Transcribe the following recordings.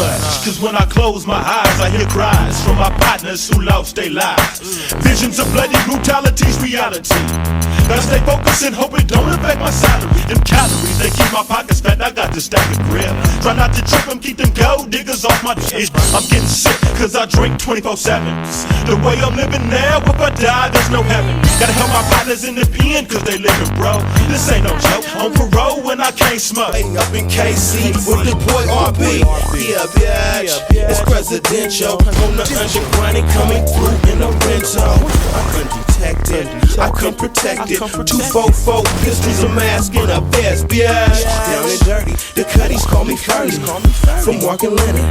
much, cause when I close my eyes I hear cries from my partners who lost their lives. Visions of bloody brutality's reality. Gotta stay focused and hope it don't affect my salary. Them calories, they keep my pockets fat, I got to stack a grip. Try not to trip them, keep them gold diggers off my dick. I'm getting sick, cause I drink 24/7. The way I'm living now, if I die, there's no heaven. Gotta help my partners in the pen, cause they living, bro. This ain't no joke, on parole when I can't smoke. Up in KC with the boy RB. Yeah, bitch, it's presidential. On the underground, coming through in a rental. I'm undetected, I come protected. 244 pistols, a mask, and a vest, bitch. Down and dirty, the cutties call me Curry. From Walking Lenny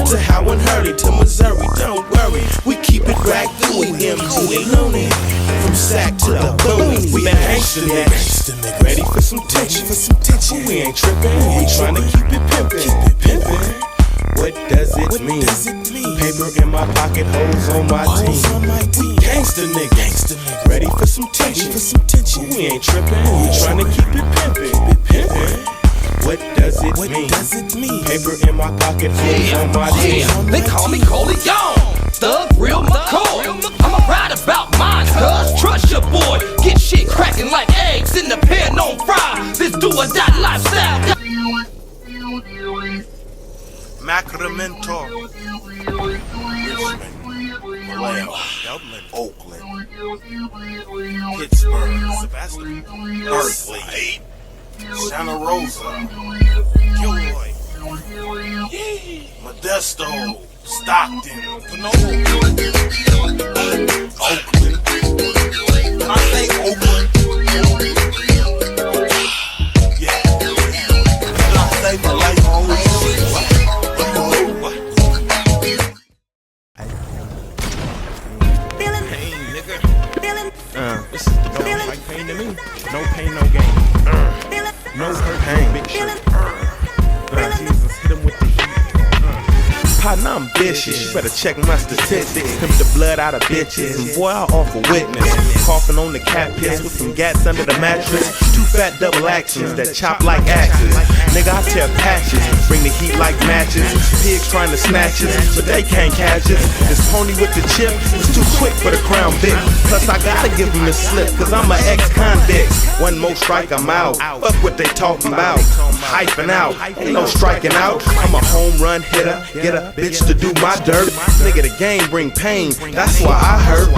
to Howard Hurley to Missouri, don't worry, we keep it back through MD loony. From sack to the boonies, we gangsta niggas, ready for some tension. We ain't trippin', we tryna keep it pimpin'. What does it mean? Paper in my pocket, hoes on my team. Gangsta niggas, ready for some tension. We ain't trippin', we tryna keep it pimpin'. What does it mean? Paper in my pocket, hoes on my team. They call me Coleon, thug real McCoy. I'ma ride about mine, cuz trust your boy. Get shit crackin' like eggs in the pan on fry. This do or die lifestyle. Sacramento, Richmond, Vallejo, Dublin, Oakland, Pittsburgh, Sebastopol, Berkeley, Santa Rosa, Gilroy, Modesto, Stockton, Panola, Oakland. I say Oakland. Yeah. I say Vallejo. This is the dog like pain to me. No pain, no gain. No hurt, pain, big shit. Jesus, hit him with the heat. Partner, I'm vicious. You better check my statistics. Pimp the blood out of bitches. And boy, I offer witness. Coughing on the cat piss with some gats under the mattress. 2 fat double actions that chop like axes. Nigga, I tear patches. Bring the heat like matches. Pigs trying to snatch us, but they can't catch us. This pony with the chip is too quick for the crown Vic. Plus, I gotta give him the slip, cause I'm an ex-convict. One more strike, I'm out. Fuck what they talking about. I'm hyping out. Ain't no striking out. I'm a home run hitter. Get a bitch to do my dirt. Nigga, the game bring pain. That's why I hurt.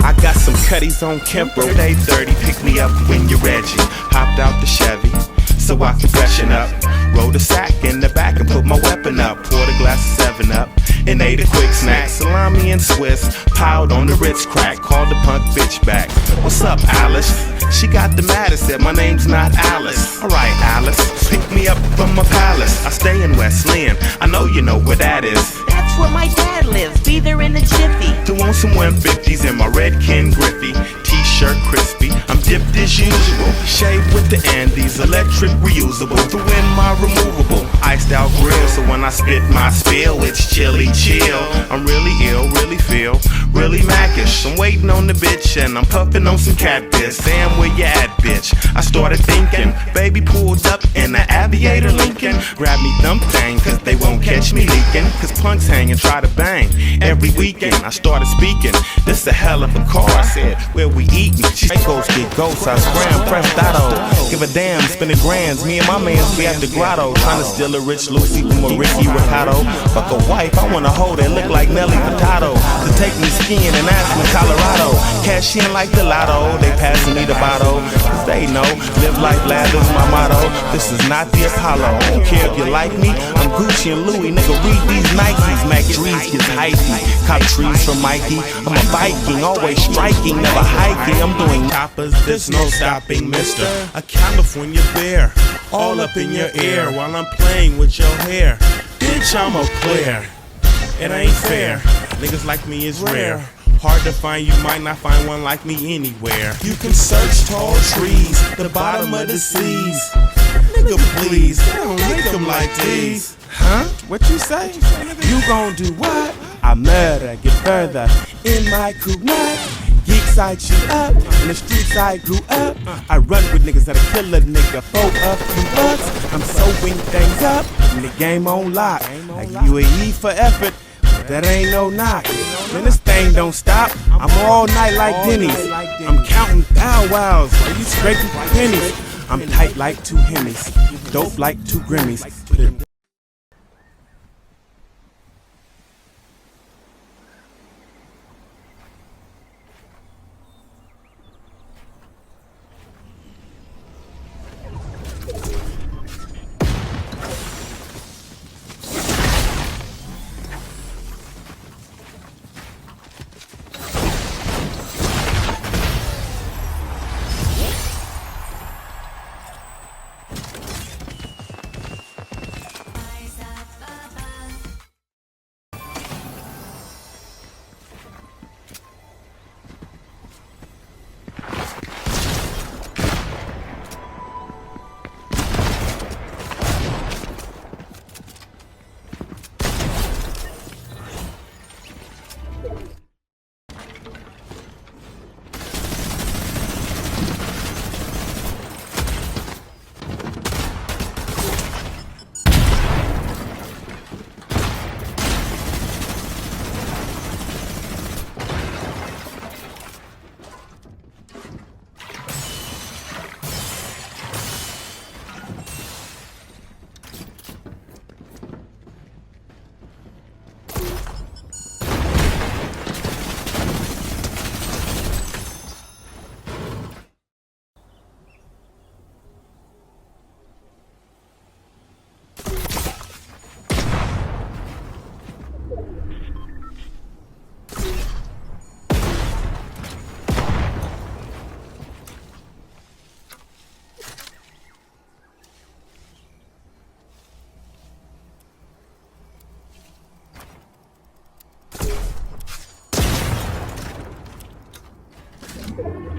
I got some cutties on Kemper, they 30, pick me up when you're Reggie. Hopped out the Chevy, so I can freshen up. Rolled a sack in the back and put my weapon up. Poured a glass of 7-Up and ate a quick snack. Salami and Swiss, piled on the Ritz crack. Called the punk bitch back. What's up, Alice? She got the maddest, said my name's not Alice. Alright, Alice, pick me up from my palace. I stay in West Lynn, I know you know where that is. That's where my dad lives, be there in a jiffy. Threw on some 150s in my red Ken Griffey. T-shirt crispy, I'm dipped as usual. Shaved with the Andes, electric reusable. Threw in my removable, iced out grill. So when I spit my spill, it's chilly chill. I'm really ill, really feel, really mackish. I'm waiting on the bitch and I'm puffing on some cat piss. Sam, where you at, bitch? I started thinking, baby pulled up in the Aviator Lincoln. Grab me thumb thing, cause they won't catch me leaking. Cause punks hang and try to bang. Every weekend I started speaking, this a hell of a car. I said, where we eatin'? She goes get ghosts, I scram, press dotto. Give a damn, spending grands. Me and my mans be at the grotto. Trying to steal a rich Lucy from a Ricky Ricardo. Fuck a wife, I want a hoe that look like Nelly Furtado. To take me skiing in Aspen, Colorado. Cash in like the lotto, they passing me the bottle. Cause they know, live life lathers my motto. This is not the Apollo, I don't care if you like me. I'm Gucci and Louis, nigga, read these Nikes. Mac Drees gets hypey, cop trees from Mikey. I'm a Viking, always striking, never hiking. I'm doing choppers, there's no stopping, mister. A California bear, all up in your ear while I'm playing with your hair. Bitch, I'm a player. It ain't fair, niggas like me is rare. Hard to find, you might not find one like me anywhere. You can search tall trees, the bottom of the seas. Nigga, please, they don't make them like these. Huh? What you say? You gon' do what? I murder, get further in my crew night. Geek side shoot up, in the streets I grew up. I run with niggas that'll kill a nigga for a few bucks. I'm so wing things up, and the game on lock. I give you a E for effort, but that ain't no knock. Man, this thing don't stop. I'm all night like Denny's. I'm counting thou wows while you scraping pennies. I'm tight like 2 Hemis, dope like 2 Grammys. Put it You